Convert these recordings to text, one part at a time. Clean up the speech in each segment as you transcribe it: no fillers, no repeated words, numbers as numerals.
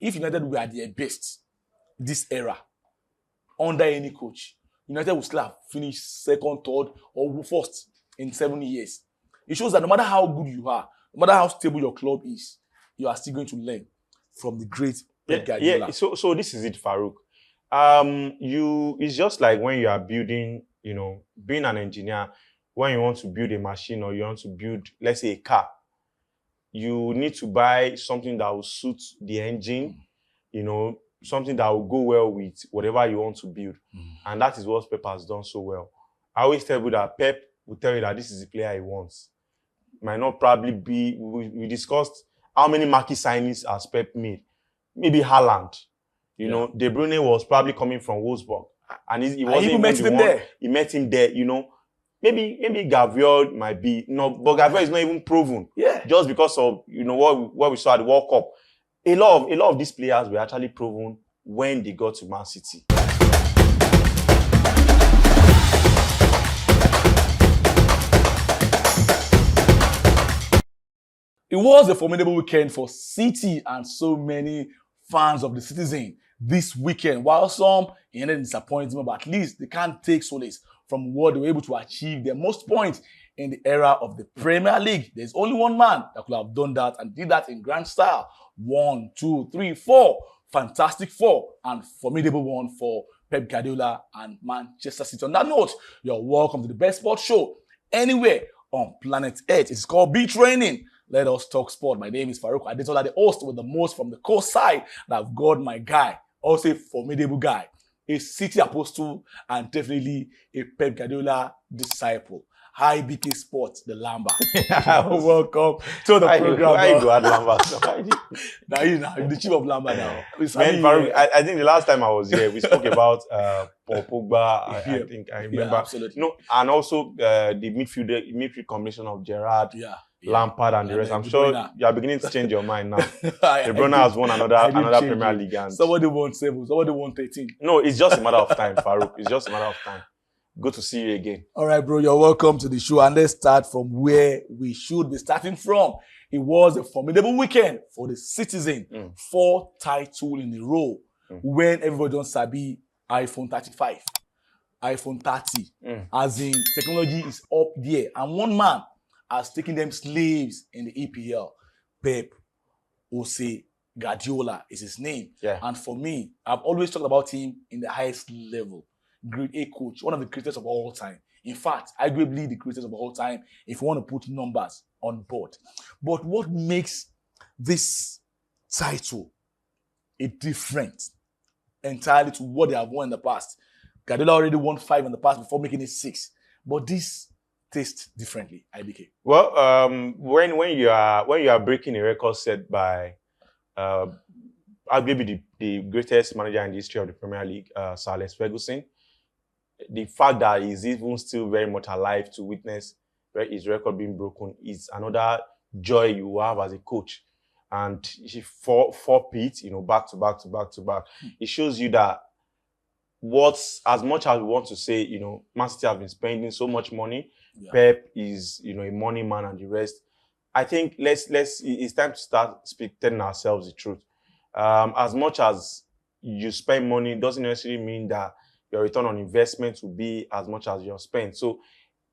if United were at their best this era, under any coach, United will still have finished second, third, or first in 7 years. It shows that no matter how good you are, no matter how stable your club is, you are still going to learn from the great Pep Guardiola. Yeah. So this is it, Farouk. It's just like when you are building, being an engineer, when you want to build a machine or you want to build, let's say, a car, you need to buy something that will suit the engine, something that will go well with whatever you want to build. And that is what Pep has done so well. I always tell you that Pep will tell you that this is the player he wants. Might not probably be, we discussed how many marquee signings has Pep made. Maybe Haaland. De Bruyne was probably coming from Wolfsburg. And he wasn't even the one. There. He met him there, Maybe Gabriel might be, but Gabriel is not even proven. Yeah. Just because of, what we saw at the World Cup. A lot of these players were actually proven when they got to Man City. It was a formidable weekend for City and so many fans of the Citizen this weekend. While some ended in disappointment, but at least they can't take solace from what they were able to achieve their most points in the era of the Premier League. There's only one man that could have done that and did that in grand style. 1, 2, 3, 4. Fantastic 4 and formidable one for Pep Guardiola and Manchester City. On that note, you're welcome to the best sports show anywhere on planet Earth. It's called Beat Training. Let us talk sport. My name is Farouk Adetola, the host with the most from the coast side. And I've got my guy, also a formidable guy, a City apostle, and definitely a Pep Guardiola disciple. Hi, BK Sports, the Lamba. Welcome to the program. Why you go at Lamba? Now you're the chief of Lamba now. Man, Farouk, I think the last time I was here, we spoke about Paul Pogba. I think I remember. Yeah, absolutely. And also the midfield combination of Gerrard. Yeah. Lampard and the rest. I'm sure you are beginning to change your mind now. De Bruyne has won another Premier League. And somebody won 7, somebody won 13. No, it's just a matter of time, Farouk. It's just a matter of time. Good to see you again. All right, bro. You're welcome to the show. And let's start from where we should be starting from. It was a formidable weekend for the Citizen. 4 titles in a row. When everybody don't sabi iPhone 35, iPhone 30. As in, technology is up there. And one man has taken them slaves in the EPL. Pep Guardiola is his name. Yeah. And for me, I've always talked about him in the highest level. Grade A coach, one of the greatest of all time. In fact, arguably the greatest of all time if you want to put numbers on board. But what makes this title a different entirely to what they have won in the past? Guardiola already won 5 in the past before making it 6. But this tastes differently, IBK. Well, when you are breaking a record set by arguably the greatest manager in the history of the Premier League, Sir Alex Ferguson, the fact that he's even still very much alive to witness his record being broken is another joy you have as a coach. And he four-peat, back to back. It shows you that as much as we want to say, Man City have been spending so much money, Pep is, a money man and the rest. I think it's time to start telling ourselves the truth. As much as you spend money, doesn't necessarily mean that your return on investment will be as much as your spend. So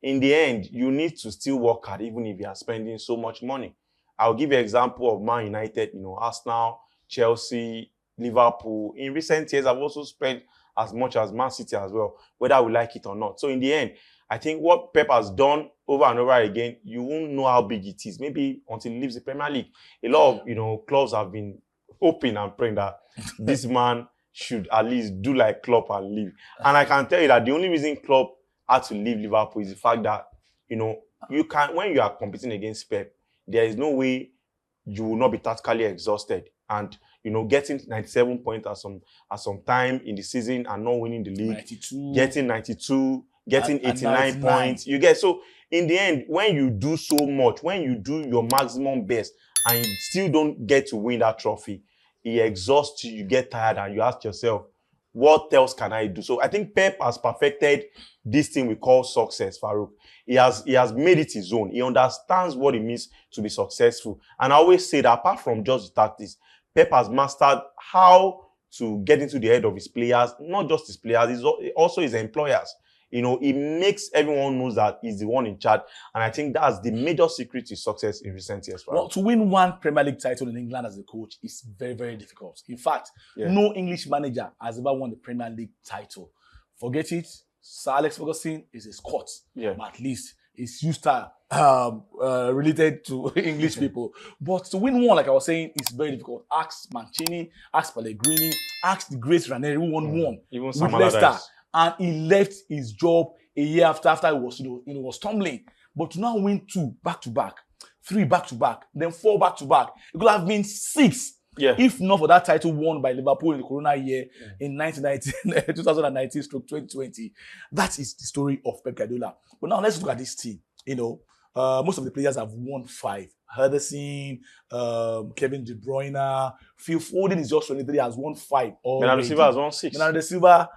in the end, you need to still work hard, even if you are spending so much money. I'll give you an example of Man United, Arsenal, Chelsea, Liverpool. In recent years, I've also spent as much as Man City as well, whether we like it or not. So in the end, I think what Pep has done over and over again, you won't know how big it is, maybe until he leaves the Premier League. A lot of, clubs have been hoping and praying that this man should at least do like Klopp and leave. And I can tell you that the only reason Klopp had to leave Liverpool is the fact that, you can, when you are competing against Pep, there is no way you will not be tactically exhausted. And, getting 97 points at some time in the season and not winning the league, 92. getting 92, getting 89 99 points. So in the end, when you do so much, when you do your maximum best and you still don't get to win that trophy, it exhausts you, you get tired, and you ask yourself, what else can I do? So I think Pep has perfected this thing we call success, Farouk. He has made it his own. He understands what it means to be successful. And I always say that apart from just the tactics, Pep has mastered how to get into the head of his players, not just his players, also his employers. You know, it makes everyone knows that he's the one in charge. And I think that's the major secret to success in recent years. Well, to win one Premier League title in England as a coach is very, very difficult. In fact, no English manager has ever won the Premier League title. Forget it. Sir Alex Ferguson is a Scot. But at least he's used to related to English people. But to win one, like I was saying, is very difficult. Ask Mancini, ask Pellegrini, ask the great Ranieri who won one even with Leicester. And he left his job a year after he was, was tumbling. But to now win 2 back-to-back, 3 back-to-back, then 4 back-to-back, it could have been 6. If not for that title won by Liverpool in the Corona year in 2019-2020. That is the story of Pep Guardiola. But now let's look at this team. Most of the players have won 5. Henderson, Kevin De Bruyne, Phil Foden is just 23, has won 5. Bernardo Silva has won 6. Bernardo Silva,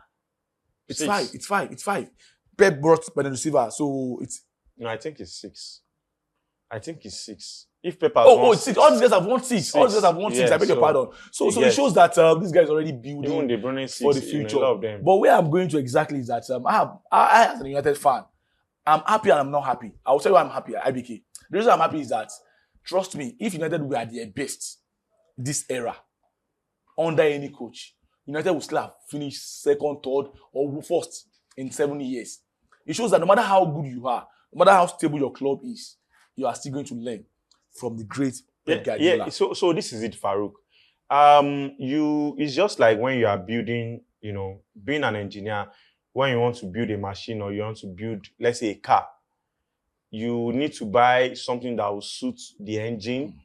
it's 5. It's 5. Pep brought Bernardo Silva, so it's... No, I think it's 6. If Pep has won it's 6. All these guys have won 6. All these guys have won 6. I beg your pardon. So it shows that this guy is already building for the future. But where I'm going to exactly is that I as a United fan, I'm happy and I'm not happy. I will tell you why I'm happy, IBK. The reason I'm happy is that, trust me, if United were at their best this era, under any coach, United will still have finished 2nd, 3rd, or 1st in 7 years. It shows that no matter how good you are, no matter how stable your club is, you are still going to learn from the great Pep Guardiola. So this is it, Farouk. It's just like when you are building, being an engineer, when you want to build a machine or you want to build, let's say, a car, you need to buy something that will suit the engine,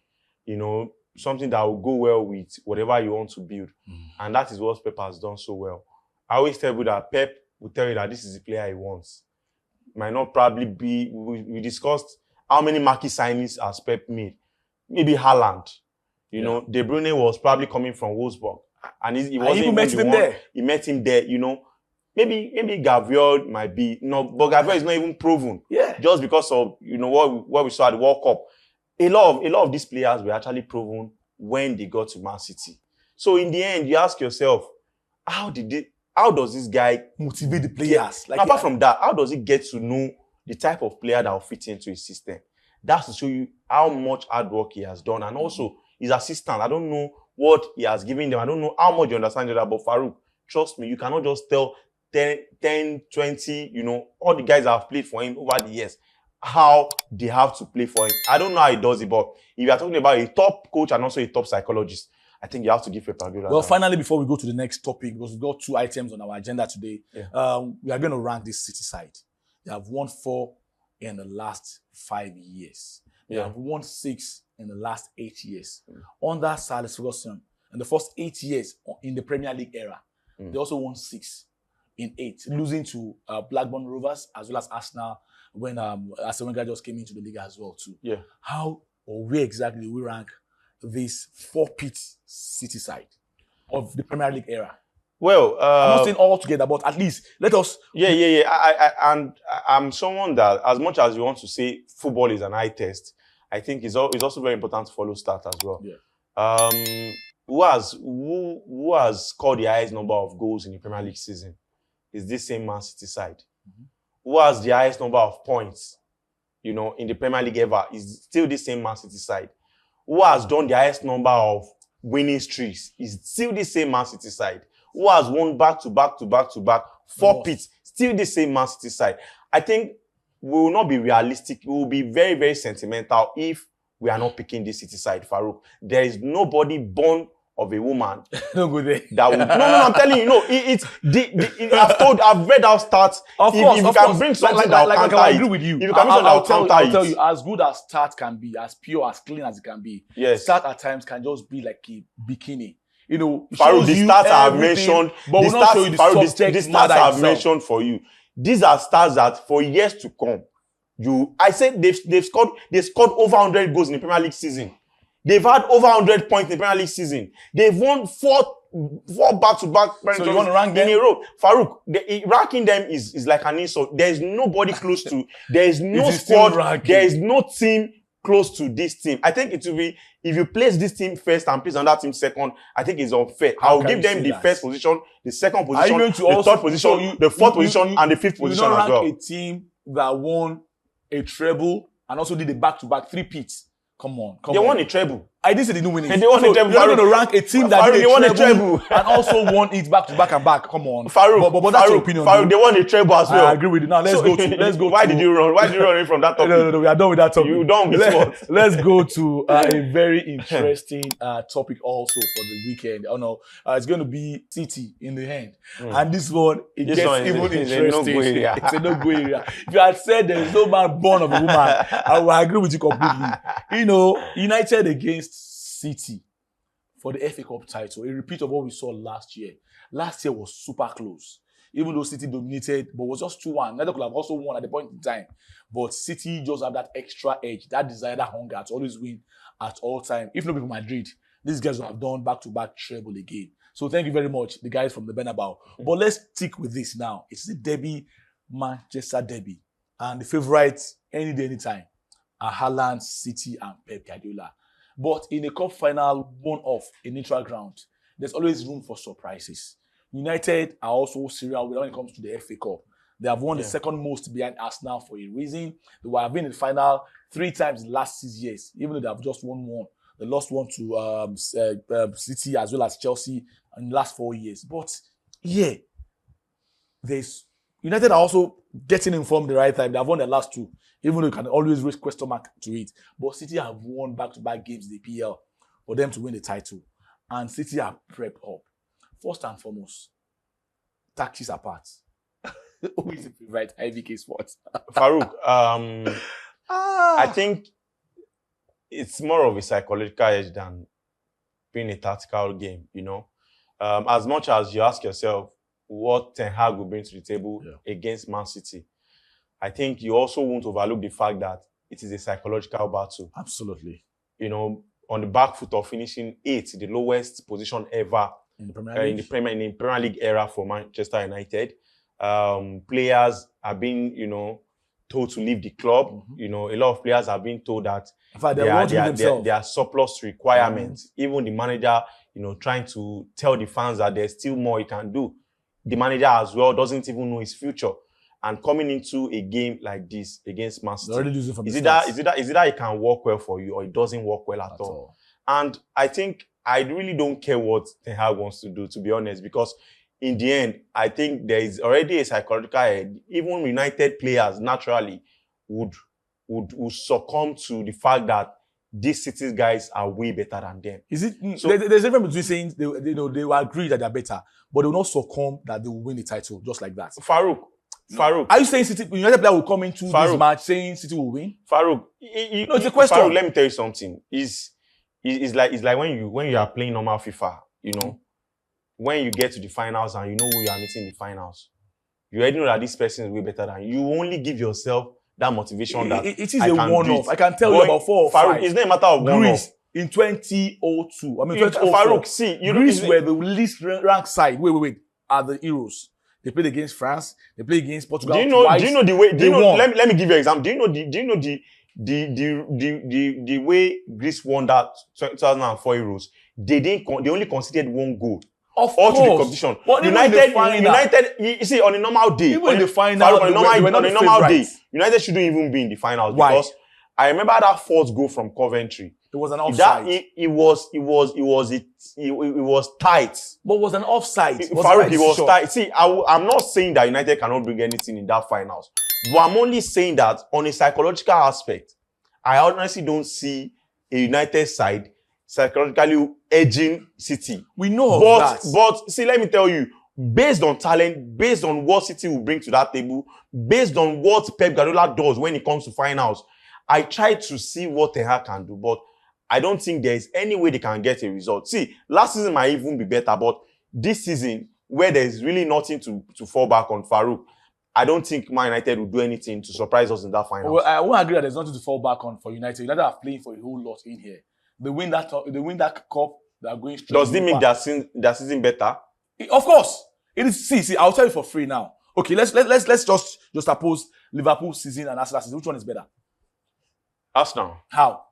something that will go well with whatever you want to build. And that is what Pep has done so well. I always tell you that Pep will tell you that this is the player he wants. Might not probably be, we discussed how many marquee signings has Pep made. Maybe Haaland. De Bruyne was probably coming from Wolfsburg. And he wasn't even the one. There. He met him there, Maybe Gabriel might be, but Gabriel is not even proven. Just because of, what we saw at the World Cup. A lot of these players were actually proven when they got to Man City. So in the end, you ask yourself, how does this guy motivate the players? Apart from that, how does he get to know the type of player that will fit into his system? That's to show you how much hard work he has done. And also, his assistant, I don't know what he has given them. I don't know how much you understand that, but Farouk, trust me, you cannot just tell 10, 20, all the guys that have played for him over the years, how they have to play for him. I don't know how he does it, but if you are talking about a top coach and also a top psychologist, I think you have to give Pep Guardiola. Well, finally, before we go to the next topic, because we've got 2 items on our agenda today, we are going to rank this City side. They have won 4 in the last 5 years. They have won 6 in the last 8 years. Under Sir Alex Ferguson, in the first 8 years in the Premier League era, they also won 6 in 8, losing to Blackburn Rovers as well as Arsenal when Arsene Wenger just came into the league as well too. How or where exactly do we rank this 4-pit City side of the Premier League era? Well, I'm not saying all together, but at least let us. I'm someone that, as much as you want to say football is an eye test, I think it's also very important to follow stats as well. Who has scored the highest number of goals in the Premier League season? Is this same Man City side? Who has the highest number of points, in the Premier League ever? Is still the same Man City side. Who has done the highest number of winning streaks? Is still the same Man City side. Who has won back to back 4 pits? Still the same Man City side. I think we will not be realistic. We will be very, very sentimental if we are not picking this City side, Farouk. There is nobody born of a woman. Don't go there. That will, no, I'm telling you, I've read our stats. Of course, if you can bring something that will counter I agree with you. If you can bring something that will counter I'll tell you, as good as stats can be, as pure, as clean as it can be, stats at times can just be like a bikini. Farouk, the stats I've mentioned, but we'll not show you the subject matter I've mentioned for you. These are stats that for years to come, I said they've scored over 100 goals in the Premier League season. They've had over 100 points in the Premier League season. They've won four back-to-back. So you want to rank them in a row? Farouk, ranking them is like an insult. There is nobody close to. There is no squad. There is no team close to this team. I think it will be, if you place this team first and place another team second, I think it's unfair. I'll give them the first position, the second position, the third position, the fourth position, and the fifth position as well. You rank a team that won a treble and also did a back-to-back three-peats. Come on. They won a treble. I didn't say they didn't win it. And they won a treble. You're not going to rank a team that did a treble and also won it back-to-back and back. Come on. Farouk, but that's your opinion. Farouk, they won a treble as well. I agree with you. Now let's go. Why did you run? Why did you run away from that topic? No, we are done with that topic. You done with what? Let's go to a very interesting topic also for the weekend. Oh no, it's going to be City in the hand. And this one, it gets even interesting. It's a no-go area. If you had said there is no man born of a woman, I will agree with you completely. You know, United against City for the FA Cup title, a repeat of what we saw last year. Last year was super close. Even though City dominated, but was just 2-1. United could have also won at the point in time. But City just have that extra edge, that desire, that hunger to always win at all time. If not for Madrid, these guys will have done back-to-back treble again. So thank you very much, the guys from the Bernabeu. But let's stick with this now. It's the derby, Manchester derby. And the favourites, any day, anytime, are Haaland, City, and Pep Guardiola. But in a cup final, one-off, a neutral ground, there's always room for surprises. United are also serial when it comes to the FA Cup. They have won the second most behind Arsenal for a reason. They have been in the final 3 times in the last 6 years, even though they have just won one. They lost one to City as well as Chelsea in the last 4 years. But yeah, United are also getting informed the right time. They have won the last 2. Even though you can always raise question mark to it. But City have won back-to-back games in the PL for them to win the title. And City are prepped up. First and foremost, tactics apart. Who is the favorite IVK Sports? Farouk, I think it's more of a psychological edge than being a tactical game, you know. As much as you ask yourself what Ten Hag will bring to the table against Man City, I think you also won't overlook the fact that it is a psychological battle. Absolutely. You know, on the back foot of finishing 8th, the lowest position ever in the Premier League era for Manchester United. Players are being, told to leave the club. You know, a lot of players have been told that they are surplus to requirements. Even the manager, trying to tell the fans that there's still more he can do. The manager as well doesn't even know his future. And coming into a game like this against Man City, is it that it can work well for you or it doesn't work well at all? And I think I really don't care what Ten Hag wants to do, to be honest, because in the end, I think there is already a psychological edge. Even United players naturally would succumb to the fact that these City guys are way better than them. Is it? So, there's a difference between saying they will agree that they're better, but they will not succumb that they will win the title just like that. Farouk. Are you saying City, United player will come into this match saying City will win? Farouk, it's a question. Farouk, let me tell you something. It's like when you are playing normal FIFA, when you get to the finals and you know who you are meeting in the finals, you already know that this person is way better than you. You only give yourself that motivation that it is a one-off. I can tell you about 4 or 5. Farouk, it's not a matter of one-off. In 2002, I mean 2004, Farouk, see, Greece were the least ranked side. Wait, are the Euros. They played against France. They played against Portugal. Do you know the way? Let me give you an example. Do you know the way Greece won that 2004 Euros? They only conceded 1 goal. Of course. To the competition. But United, you see, on a normal day, even in the final, on a normal day, United shouldn't even be in the finals. Why? Because I remember that 4th goal from Coventry. It was an offside. It was tight. But it was an offside. Farouk, it was tight. See, I'm not saying that United cannot bring anything in that finals. But I'm only saying that on a psychological aspect, I honestly don't see a United side psychologically edging City. We know that. But see, let me tell you, based on talent, based on what City will bring to that table, based on what Pep Guardiola does when it comes to finals, I try to see what Ten Hag can do, but I don't think there is any way they can get a result. See, last season might even be better, but this season, where there is really nothing to fall back on, Farouk, I don't think Man United will do anything to surprise us in that final. Well, I won't agree that there's nothing to fall back on for United. United are playing for a whole lot in here. They win that cup. They are going straight. Does it make their season better? Of course, it is. See, I'll tell you for free now. Okay, let's just oppose Liverpool season and Arsenal season. Which one is better? Arsenal. How?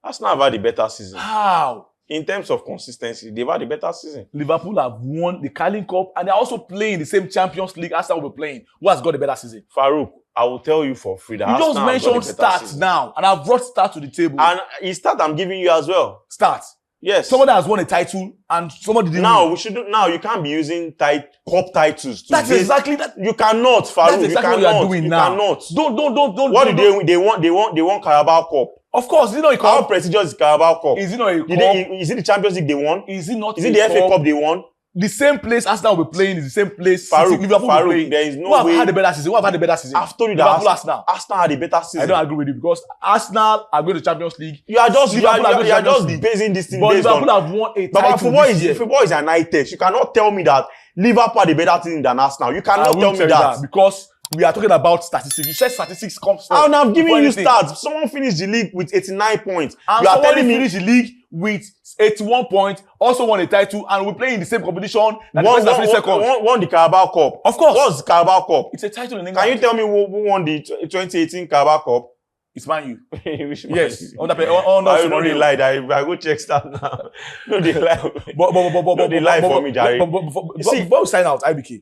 Arsenal have had a better season. How? In terms of consistency, they've had a better season. Liverpool have won the Carling Cup and they're also playing the same Champions League Arsenal will be playing. Who has got the better season? Farouk, I will tell you for free that You Arsenal just have got mentioned a better stats season. now, and I've brought stats to the table. And it's stat I'm giving you as well. Stats. Yes. Somebody has won a title and somebody didn't Now win. we shouldn't. Now you can't be using cup titles. To That's base- exactly that. You cannot, Farouk. That's exactly what you you cannot. are doing you now. Cannot. Don't. What did they win? They won Carabao Cup. Of course, is it not a How cup? prestigious is Carabao Cup? Is it not a cup? Is it the Champions League they won? Is it not Is a it the FA cup? Cup they won? The same place Arsenal will be playing is the same place Farouk, Liverpool will be playing. there is no Who have way. had a better season? Who have had a better season? I've told you that Liverpool, Arsenal. Arsenal had a better season. I don't agree with you because Arsenal are going to Champions League. You are just Liverpool are going to Champions League. basing this thing But based Liverpool on. have won a But title this year. football is an eye test. You cannot tell me that Liverpool had a better team than Arsenal. You I cannot will tell me you that. because we are talking about statistics. You said statistics comes first. And I'm giving before you anything. stats. Someone finished the league with 89 points. And You are somebody telling me finished the league with 81 points, also won a title, and we play in the same competition. That the person that finished second. won the Carabao Cup. Of course. What's the Carabao Cup? It's a title in England. Can you tell me who won the 2018 Carabao Cup? It's Man U. Which Yes. Man? On I know they lied. I go check stats now. No, they lie. No, they lie for me, Jerry. Before we sign out, IBK,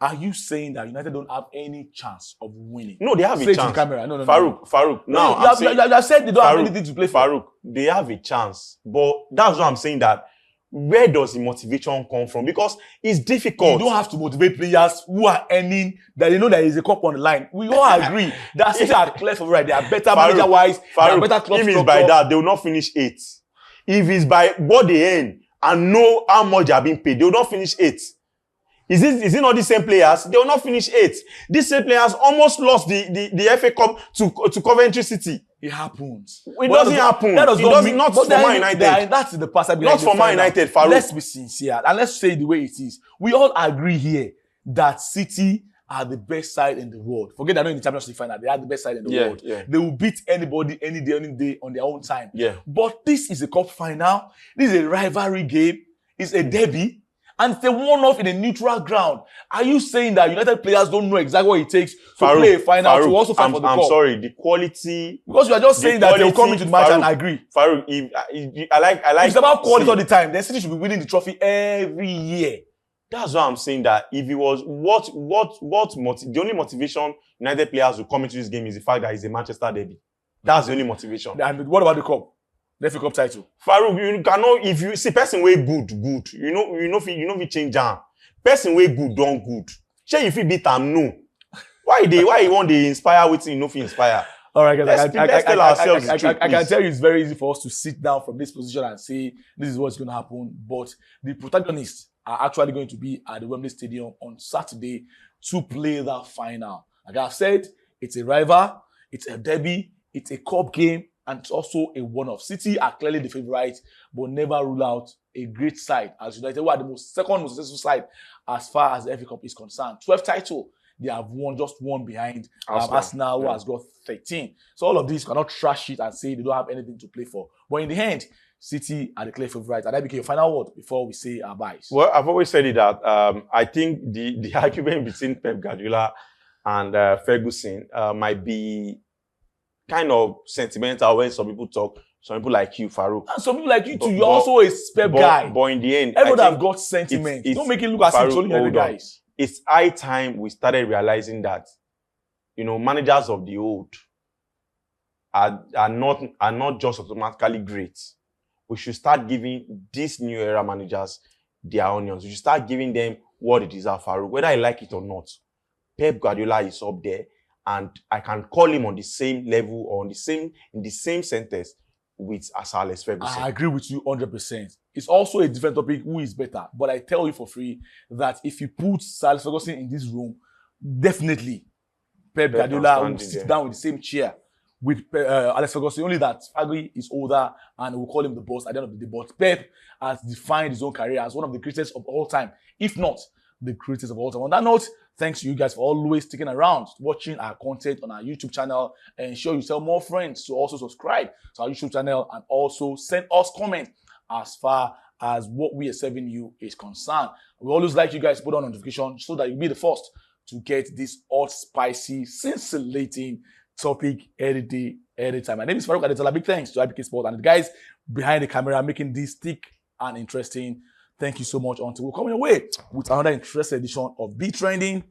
are you saying that United don't have any chance of winning? No, they have Say a it to the chance. camera. No. Farouk. Now, you have said they don't have anything to play for. Farouk, they have a chance. But that's what I'm saying, that where does the motivation come from? Because it's difficult. You don't have to motivate players who are earning that they know there is a cup on the line. We all agree that City are clear for right. They are better manager-wise. They are better club if it's structure. by that, they will not finish 8th. If it's by what they earn and know how much they are being paid, they will not finish 8th. Is it not the same players? They will not finish 8th. These same players almost lost the FA Cup to Coventry City. It happens. It doesn't happen. That does It not doesn't, mean not for Man United. That's in the past. Not for Man United, Farouk. Let's be sincere and let's say it the way it is. We all agree here that City are the best side in the world. Forget they're not in the Champions League final. They are the best side in the world. Yeah. They will beat anybody, any day on their own time. Yeah. But this is a cup final. This is a rivalry game. It's a derby. And it's a one-off in a neutral ground. Are you saying that United players don't know exactly what it takes to play a final to also fight for the cup? I'm sorry, the quality. Because you are just saying that they'll come into the match and agree. Farouk, I like. It's about quality all the time. The City should be winning the trophy every year. That's why I'm saying that if it was the only motivation United players will come into this game is the fact that it's a Manchester derby. That's the only motivation. And what about the cup? The FA Cup title. Farouk, you cannot, if you see person way good. You know if you change jam. Person way good, don't good. Shey you fit beat am no. Why you want to inspire with you know if you inspire? All right, guys. Let's tell ourselves the truth, I can please. tell you it's very easy for us to sit down from this position and say this is what's going to happen. But the protagonists are actually going to be at the Wembley Stadium on Saturday to play that final. Like I said, it's a rival, it's a derby, it's a cup game, and it's also a one-off. City are clearly the favourites, but never rule out a great side as United, who are the second most successful side as far as the FA Cup is concerned. 12th title, they have won, just one behind Arsenal, who has got 13. So all of these cannot trash it and say they don't have anything to play for. But in the end, City are the clear favourites. And that became your final word before we say our byes. Well, I've always said it that I think the argument between Pep Guardiola and Ferguson might be kind of sentimental when some people talk. Some people like you, Farouk. And some people like you too. You're also a Pep guy. But in the end, everyone have got sentiment. Don't make it look as if it's only other guys. It's high time we started realizing that, managers of the old are not just automatically great. We should start giving these new era managers their onions. We should start giving them what they deserve, Farouk, whether I like it or not. Pep Guardiola is up there, and I can call him on the same level or in the same sentence with Sir Alex Ferguson. I agree with you 100%. It's also a different topic, who is better. But I tell you for free that if you put Sir Alex Ferguson in this room, definitely Pep Guardiola will sit down with the same chair with Alex Ferguson, only that Fergie is older and we'll call him the boss at the end of the day. But Pep has defined his own career as one of the greatest of all time, if not the greatest of all time. On that note, thanks to you guys for always sticking around, watching our content on our YouTube channel, and ensure you tell more friends to also subscribe to our YouTube channel and also send us comments as far as what we are serving you is concerned. We always like you guys to put on notification so that you'll be the first to get this hot, spicy, scintillating topic every day anytime. My name is Farouk Adetola. Big thanks to IPK Sport and the guys behind the camera making this thick and interesting. Thank you so much. Until we'll come your way with another interesting edition of Be Trending.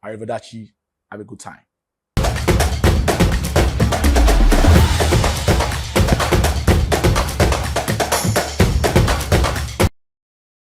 Arrivederci. Have a good time.